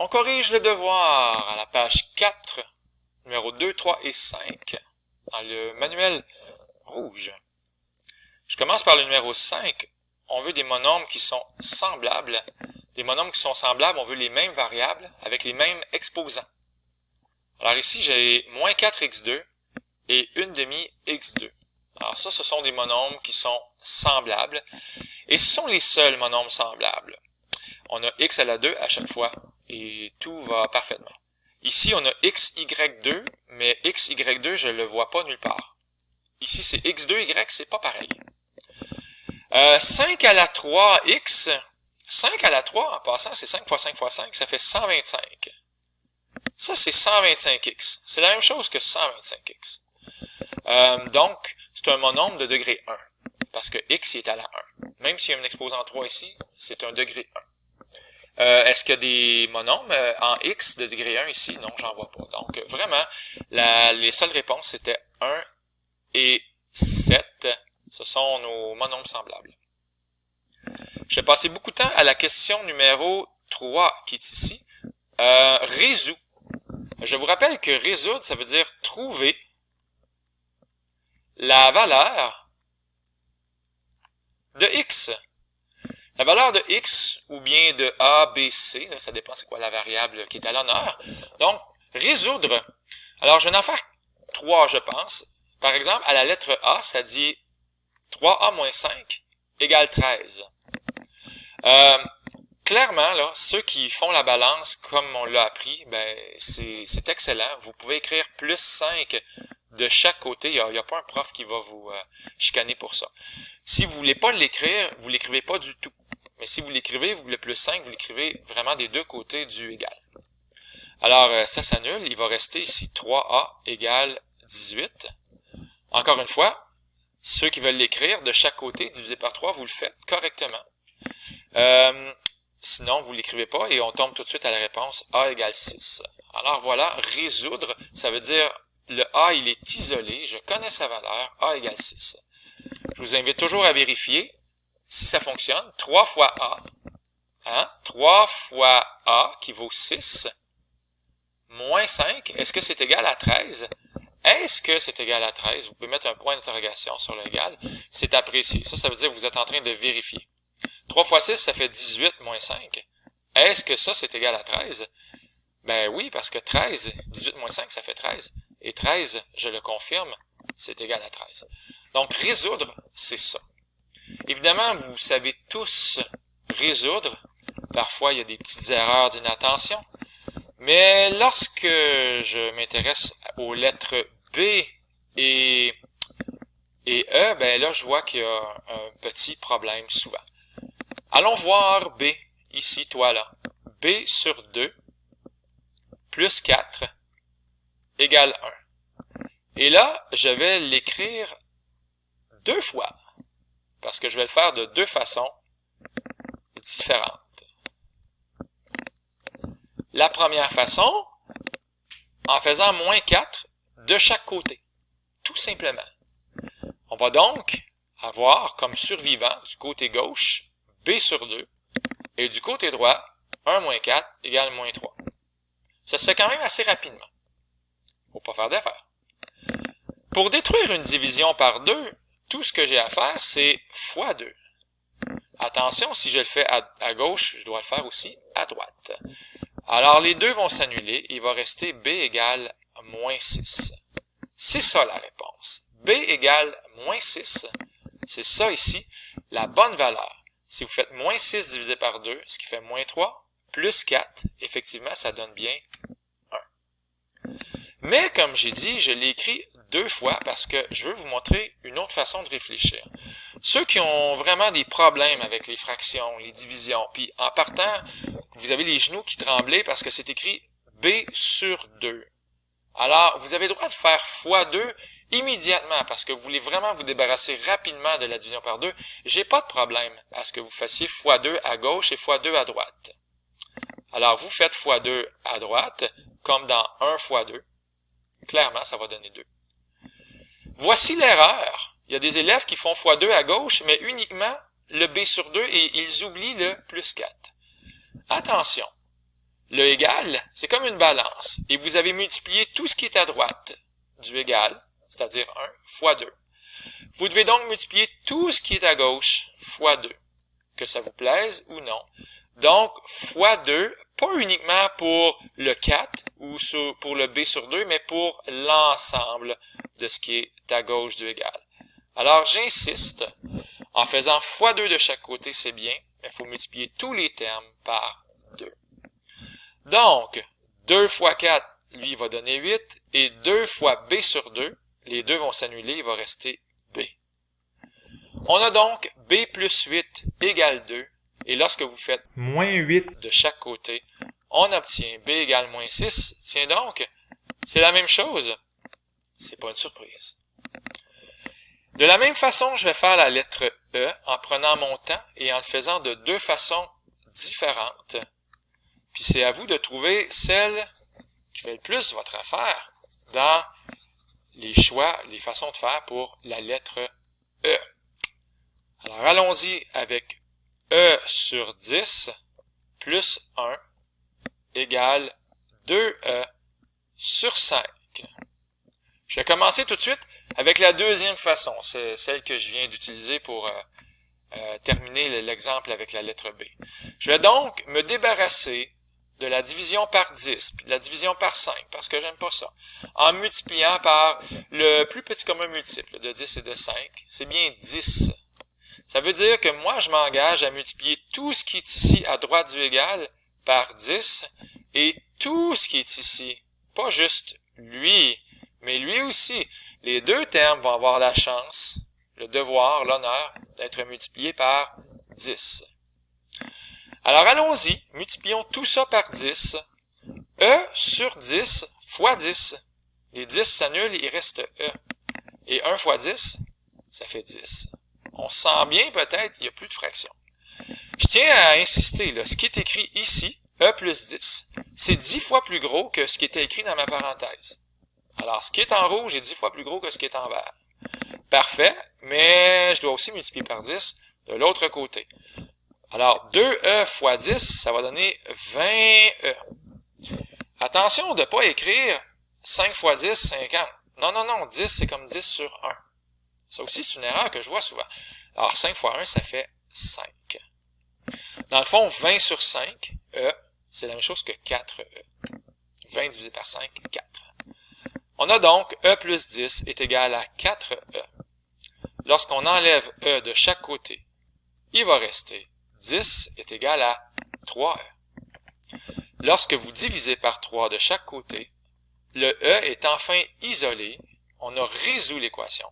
On corrige le devoir à la page 4, numéro 2, 3 et 5, dans le manuel rouge. Je commence par le numéro 5. On veut des monombres qui sont semblables. Des monombres qui sont semblables, on veut les mêmes variables avec les mêmes exposants. Alors ici, j'ai moins 4x2 et 1/2 x2. Alors ça, ce sont des monombres qui sont semblables. Et ce sont les seuls monombres semblables. On a x à la 2 à chaque fois et tout va parfaitement. Ici, on a xy2, mais xy2, je ne le vois pas nulle part. Ici, c'est x2y, c'est pas pareil. 5 à la 3x, 5 à la 3, en passant, c'est 5 fois 5 fois 5, ça fait 125. Ça, c'est 125x. C'est la même chose que 125x. Donc, c'est un monombre de degré 1, parce que x est à la 1. Même s'il y a un exposant 3 ici, c'est un degré 1. Est-ce qu'il y a des monombres en x de degré 1 ici? Non, j'en vois pas. Donc, vraiment, les seules réponses, c'était 1 et 7. Ce sont nos monombres semblables. Je vais passer beaucoup de temps à la question numéro 3 qui est ici. Résout. Je vous rappelle que résoudre, ça veut dire trouver la valeur de x. La valeur de x ou bien de a, b, c, là, ça dépend c'est quoi la variable qui est à l'honneur. Donc, résoudre. Alors, je vais en faire 3, je pense. Par exemple, à la lettre A, ça dit 3a moins 5 égale 13. Clairement, là, ceux qui font la balance comme on l'a appris, ben c'est excellent. Vous pouvez écrire plus 5 de chaque côté. Il n'y a pas un prof qui va vous chicaner pour ça. Si vous voulez pas l'écrire, vous l'écrivez pas du tout. Mais si vous l'écrivez, le plus 5, vous l'écrivez vraiment des deux côtés du égal. Alors, ça s'annule. Il va rester ici 3a égale 18. Encore une fois, ceux qui veulent l'écrire de chaque côté, divisé par 3, vous le faites correctement. Sinon, vous ne l'écrivez pas et on tombe tout de suite à la réponse a égale 6. Alors voilà, résoudre, ça veut dire le a, il est isolé, je connais sa valeur, a égale 6. Je vous invite toujours à vérifier si ça fonctionne. 3 fois a, 3 fois a qui vaut 6, moins 5, est-ce que c'est égal à 13? Est-ce que c'est égal à 13? Vous pouvez mettre un point d'interrogation sur l'égal. C'est apprécié. Ça veut dire que vous êtes en train de vérifier. 3 fois 6, ça fait 18 moins 5. Est-ce que ça, c'est égal à 13? Ben oui, parce que 13, 18 moins 5, ça fait 13. Et 13, je le confirme, c'est égal à 13. Donc, résoudre, c'est ça. Évidemment, vous savez tous résoudre. Parfois, il y a des petites erreurs d'inattention. Mais lorsque je m'intéresse aux lettres B et E, ben là, je vois qu'il y a un petit problème souvent. Allons voir B, ici, toi là. B sur 2 plus 4 égale 1. Et là, je vais l'écrire 2 fois, parce que je vais le faire de 2 façons différentes. La première façon, en faisant moins 4 de chaque côté, tout simplement. On va donc avoir comme survivant du côté gauche B sur 2 et du côté droit 1 moins 4 égale moins 3. Ça se fait quand même assez rapidement. Faut pas faire d'erreur. Pour détruire une division par 2, tout ce que j'ai à faire, c'est fois 2. Attention, si je le fais à gauche, je dois le faire aussi à droite. Alors, les deux vont s'annuler. Il va rester B égale moins 6. C'est ça la réponse. B égale moins 6. C'est ça ici, la bonne valeur. Si vous faites moins 6 divisé par 2, ce qui fait moins 3, plus 4, effectivement, ça donne bien 1. Mais, comme j'ai dit, je l'ai écrit 2 fois parce que je veux vous montrer une autre façon de réfléchir. Ceux qui ont vraiment des problèmes avec les fractions, les divisions, puis en partant, vous avez les genoux qui tremblaient parce que c'est écrit B sur 2. Alors, vous avez le droit de faire fois 2 immédiatement parce que vous voulez vraiment vous débarrasser rapidement de la division par 2. J'ai pas de problème à ce que vous fassiez fois 2 à gauche et fois 2 à droite. Alors, vous faites fois 2 à droite, comme dans 1 fois 2. Clairement, ça va donner 2. Voici l'erreur. Il y a des élèves qui font fois 2 à gauche, mais uniquement le B sur 2 et ils oublient le plus 4. Attention, le égal, c'est comme une balance, et vous avez multiplié tout ce qui est à droite du égal, c'est-à-dire 1, fois 2. Vous devez donc multiplier tout ce qui est à gauche fois 2, que ça vous plaise ou non. Donc, fois 2, pas uniquement pour le 4 ou pour le b sur 2, mais pour l'ensemble de ce qui est à gauche du égal. Alors, j'insiste, en faisant fois 2 de chaque côté, c'est bien, mais il faut multiplier tous les termes par 2. Donc, 2 fois 4, lui, il va donner 8, et 2 fois b sur 2, les deux vont s'annuler, il va rester b. On a donc b plus 8 égale 2, et lorsque vous faites moins 8 de chaque côté, on obtient b égale moins 6. Tiens donc, c'est la même chose. C'est pas une surprise. De la même façon, je vais faire la lettre E en prenant mon temps et en le faisant de deux façons différentes. Puis c'est à vous de trouver celle qui fait le plus votre affaire dans les choix, les façons de faire pour la lettre E. Alors allons-y avec E sur 10 plus 1 égale 2E sur 5. Je vais commencer tout de suite avec la deuxième façon. C'est celle que je viens d'utiliser pour terminer l'exemple avec la lettre B. Je vais donc me débarrasser de la division par 10, puis de la division par 5, parce que j'aime pas ça, en multipliant par le plus petit commun multiple de 10 et de 5. C'est bien 10. Ça veut dire que moi, je m'engage à multiplier tout ce qui est ici à droite du égal par 10, et tout ce qui est ici, pas juste lui, mais lui aussi. Les deux termes vont avoir la chance, le devoir, l'honneur, d'être multipliés par 10. Alors allons-y, multiplions tout ça par 10. E sur 10 fois 10. Les 10 s'annulent, il reste E. Et 1 fois 10, ça fait 10. On se sent bien peut-être, il n'y a plus de fraction. Je tiens à insister, là, ce qui est écrit ici, E plus 10, c'est 10 fois plus gros que ce qui était écrit dans ma parenthèse. Alors, ce qui est en rouge est 10 fois plus gros que ce qui est en vert. Parfait, mais je dois aussi multiplier par 10 de l'autre côté. Alors, 2E fois 10, ça va donner 20E. Attention de ne pas écrire 5 fois 10, 50. Non, non, non, 10, c'est comme 10 sur 1. Ça aussi, c'est une erreur que je vois souvent. Alors, 5 fois 1, ça fait 5. Dans le fond, 20 sur 5, E, c'est la même chose que 4E. 20 divisé par 5, 4. On a donc E plus 10 est égal à 4E. Lorsqu'on enlève E de chaque côté, il va rester 10 est égal à 3E. Lorsque vous divisez par 3 de chaque côté, le E est enfin isolé, on a résolu l'équation.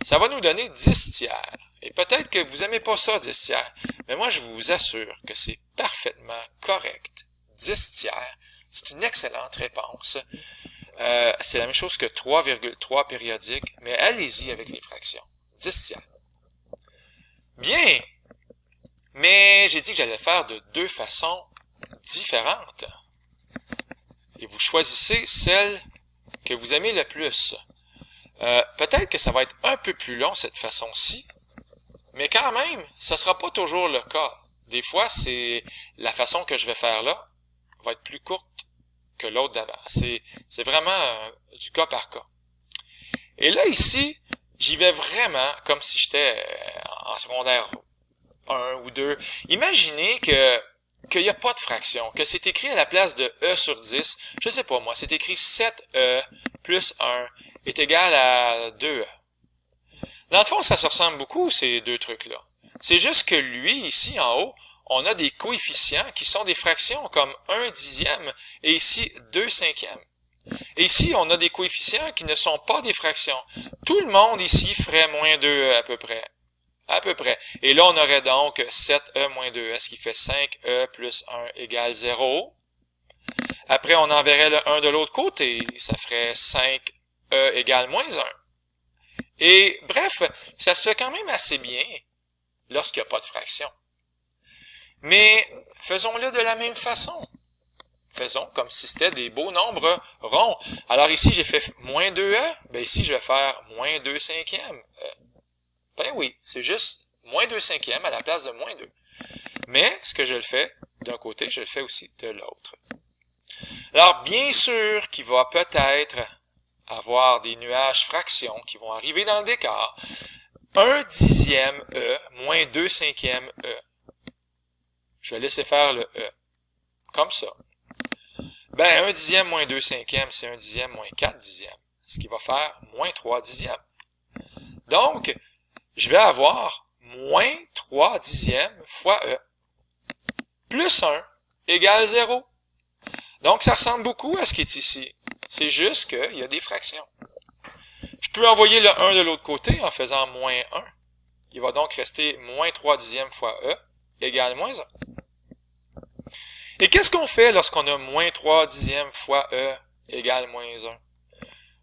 Ça va nous donner 10 tiers. Et peut-être que vous n'aimez pas ça, 10 tiers, mais moi je vous assure que c'est parfaitement correct. 10 tiers, c'est une excellente réponse. C'est la même chose que 3,3 périodique, mais allez-y avec les fractions. 10 tiers. Bien, mais j'ai dit que j'allais le faire de deux façons différentes. Et vous choisissez celle que vous aimez le plus. Peut-être que ça va être un peu plus long cette façon-ci, mais quand même, ça ne sera pas toujours le cas. Des fois, c'est la façon que je vais faire là va être plus courte que l'autre d'avant. C'est vraiment du cas par cas. Et là, ici, j'y vais vraiment comme si j'étais en secondaire 1 ou 2. Imaginez qu'il n'y a pas de fraction, que c'est écrit à la place de E sur 10, je sais pas moi, c'est écrit 7E plus 1 est égal à 2E. Dans le fond, ça se ressemble beaucoup, ces deux trucs-là. C'est juste que lui, ici, en haut, on a des coefficients qui sont des fractions comme 1 dixième et ici 2 cinquièmes. Et ici, on a des coefficients qui ne sont pas des fractions. Tout le monde ici ferait moins 2E à peu près. À peu près. Et là, on aurait donc 7E moins 2E, ce qui fait 5E plus 1 égale 0. Après, on enverrait le 1 de l'autre côté. Ça ferait 5E égale moins 1. Et bref, ça se fait quand même assez bien lorsqu'il n'y a pas de fraction. Mais faisons-le de la même façon. Faisons comme si c'était des beaux nombres ronds. Alors ici, j'ai fait moins 2E. Ben ici, je vais faire moins 2 cinquièmes. Ben oui, c'est juste moins 2 cinquièmes à la place de moins 2. Mais ce que je le fais d'un côté, je le fais aussi de l'autre. Alors, bien sûr qu'il va peut-être avoir des nuages fractions qui vont arriver dans le décor. 1/10 E moins 2/5 E. Je vais laisser faire le E. Comme ça. Ben, 1/10 moins 2/5, c'est 1/10 moins 4/10. Ce qui va faire moins 3/10. Donc, je vais avoir moins 3/10 fois E. Plus 1 égale 0. Donc, ça ressemble beaucoup à ce qui est ici. C'est juste qu'il y a des fractions. Je peux envoyer le 1 de l'autre côté en faisant moins 1. Il va donc rester moins 3/10 fois E égale moins 1. Et qu'est-ce qu'on fait lorsqu'on a moins 3/10 fois E égale moins 1?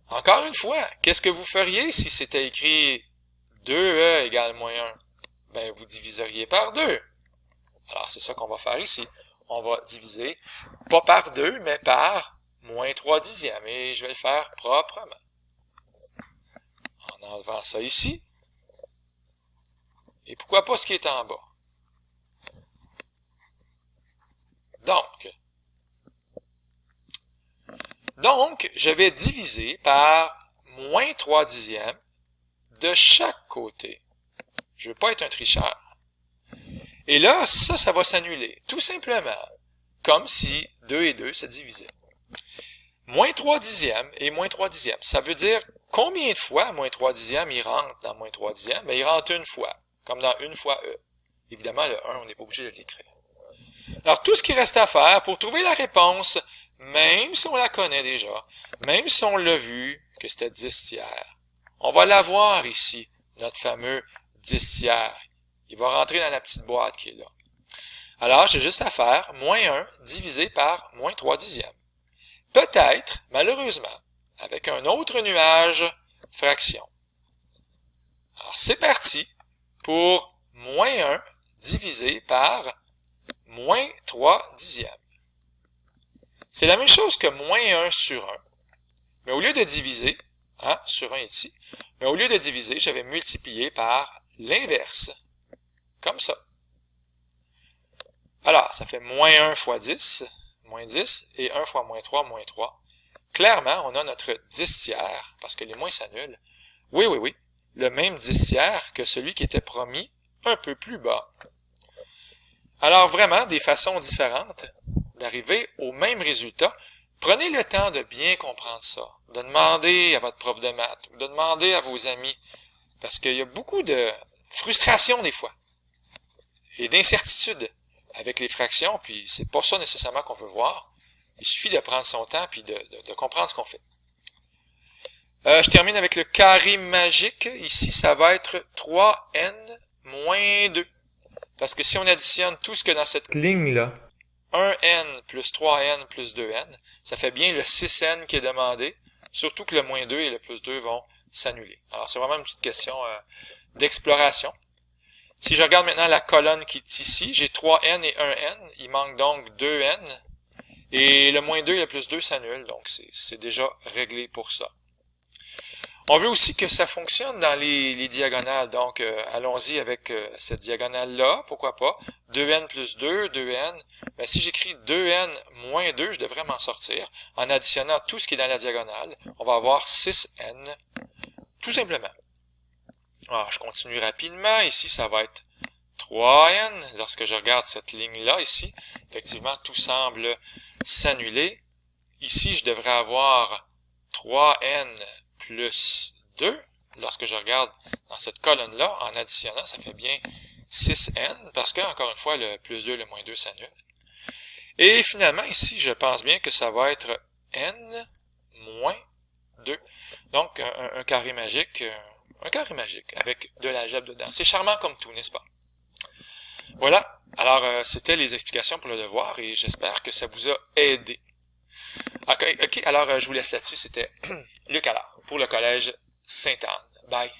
Encore une fois, qu'est-ce que vous feriez si c'était écrit 2E égale moins 1? Ben, vous diviseriez par 2. Alors, c'est ça qu'on va faire ici. On va diviser, pas par 2, mais par moins 3/10. Et je vais le faire proprement. En enlevant ça ici. Et pourquoi pas ce qui est en bas? Donc, je vais diviser par moins 3/10 de chaque côté. Je ne veux pas être un tricheur. Et là, ça va s'annuler. Tout simplement, comme si 2 et 2 se divisaient. Moins 3/10 et moins 3/10. Ça veut dire combien de fois moins 3/10 il rentre dans moins 3/10? Ben, il rentre une fois, comme dans une fois E. Évidemment, le 1, on n'est pas obligé de l'écrire. Alors, tout ce qui reste à faire pour trouver la réponse, même si on la connaît déjà, même si on l'a vu, que c'était 10 tiers, on va l'avoir ici, notre fameux 10 tiers. Il va rentrer dans la petite boîte qui est là. Alors, j'ai juste à faire moins 1 divisé par moins 3/10. Peut-être, malheureusement, avec un autre nuage, fraction. Alors, c'est parti pour moins 1 divisé par moins 3/10. C'est la même chose que moins 1 sur 1. Mais au lieu de diviser, sur 1 ici, mais au lieu de diviser, j'avais multiplié par l'inverse. Comme ça. Alors, ça fait moins 1 fois 10, moins 10, et 1 fois moins 3, moins 3. Clairement, on a notre 10 tiers, parce que les moins s'annulent. Oui, le même 10 tiers que celui qui était promis un peu plus bas. Alors vraiment, des façons différentes d'arriver au même résultat. Prenez le temps de bien comprendre ça, de demander à votre prof de maths, de demander à vos amis, parce qu'il y a beaucoup de frustration des fois, et d'incertitude avec les fractions, puis c'est pas ça nécessairement qu'on veut voir. Il suffit de prendre son temps puis de comprendre ce qu'on fait. Je termine avec le carré magique. Ici, ça va être 3n moins 2. Parce que si on additionne tout ce que dans cette ligne-là, 1n plus 3n plus 2n, ça fait bien le 6n qui est demandé, surtout que le moins 2 et le plus 2 vont s'annuler. Alors, c'est vraiment une petite question d'exploration. Si je regarde maintenant la colonne qui est ici, j'ai 3n et 1n, il manque donc 2n, et le moins 2 et le plus 2 s'annulent, donc c'est déjà réglé pour ça. On veut aussi que ça fonctionne dans les diagonales, donc allons-y avec cette diagonale-là, pourquoi pas. 2n plus 2, 2n. Ben, si j'écris 2n moins 2, je devrais m'en sortir. En additionnant tout ce qui est dans la diagonale, on va avoir 6n, tout simplement. Alors, je continue rapidement. Ici, ça va être 3n. Lorsque je regarde cette ligne-là, ici, effectivement, tout semble s'annuler. Ici, je devrais avoir 3n plus 2. Lorsque je regarde dans cette colonne-là, en additionnant, ça fait bien 6n, parce que, encore une fois, le plus 2 et le moins 2 s'annulent. Et finalement, ici, je pense bien que ça va être n moins 2. Donc, un carré magique, avec de l'algèbre dedans. C'est charmant comme tout, n'est-ce pas? Voilà. Alors, c'était les explications pour le devoir, et j'espère que ça vous a aidé. OK, alors je vous laisse là-dessus. C'était Luc Allard pour le Collège Sainte-Anne. Bye.